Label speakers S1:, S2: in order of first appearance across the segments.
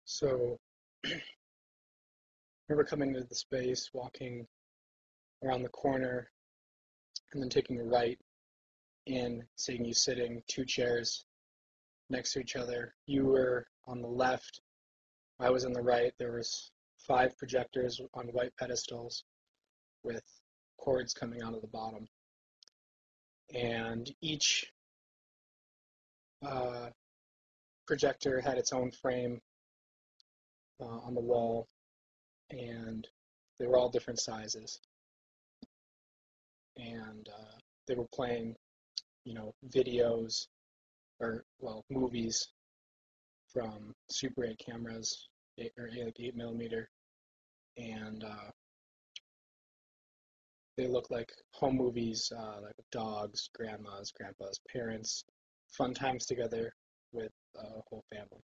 S1: So I remember coming into the space, walking around the corner, and then taking a right and seeing you sitting two chairs next to each other. You were on the left, I was on the right. There was five projectors on white pedestals with cords coming out of the bottom. And each uh, projector had its own frame on the wall, and they were all different sizes. And they were playing, videos or well, movies from Super 8 cameras, like 8 millimeter, and they look like home movies, like dogs, grandmas, grandpas, parents, fun times together with a whole family.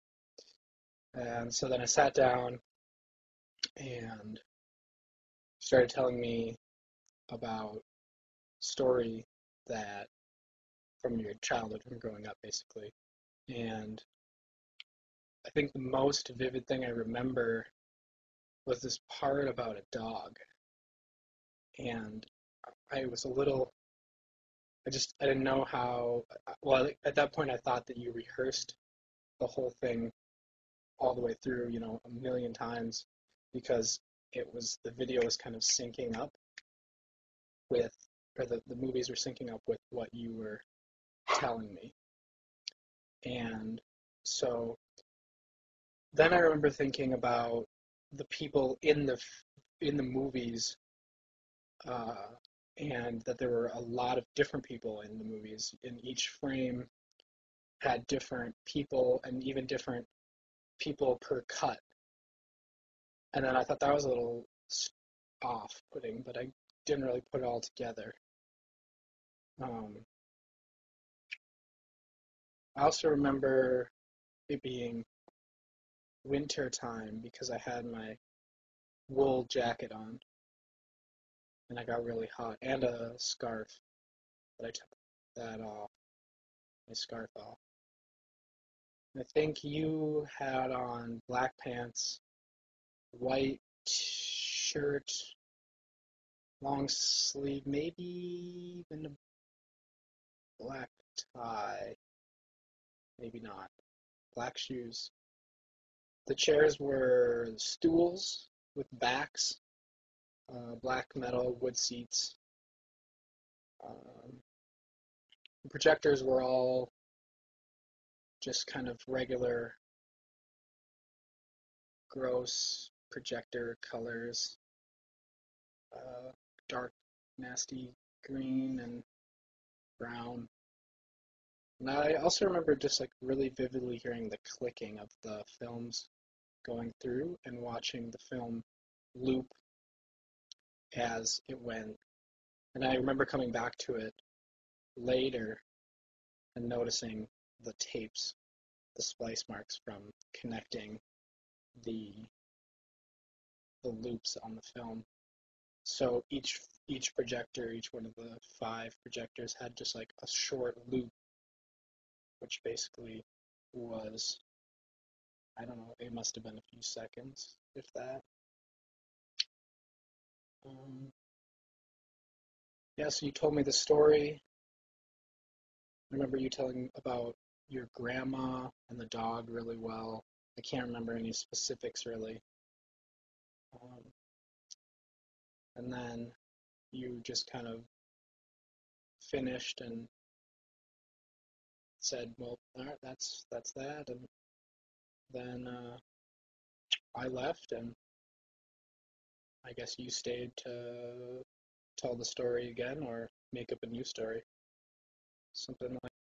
S1: And so then I sat down and started telling me about story that from your childhood, from growing up, basically. And I think the most vivid thing I remember was this part about a dog. And I was a little, I didn't know how, well, at that point I thought that you rehearsed the whole thing all the way through, a million times because the video was kind of syncing up with, or the movies were syncing up with what you were telling me. And so then I remember thinking about the people in the movies, uh, and that there were a lot of different people in the movies. In each frame had different people and even different people per cut. And then I thought that was a little off-putting, but I didn't really put it all together. Um, I also remember it being winter time because I had my wool jacket on and I got really hot, and a scarf, but I took that off, my scarf off. I think you had on black pants, white shirt, long sleeve, maybe even a black tie, maybe not. Black shoes. The chairs were stools with backs, black metal wood seats. Um, the projectors were all just kind of regular, gross projector colors, dark, nasty green and brown. And I also remember just like really vividly hearing the clicking of the films going through and watching the film loop as it went. And I remember coming back to it later and noticing the tapes, the splice marks from connecting the the loops on the film. So each projector, each one of the five projectors had just like a short loop, which basically was, I don't know, it must have been a few seconds, if that. Um, yeah, so you told me the story. I remember you telling about your grandma and the dog really well. I can't remember any specifics really. Um, and then you just kind of finished and said, "Well, all right, that's that." And then I left, and I guess you stayed to tell the story again or make up a new story, something like.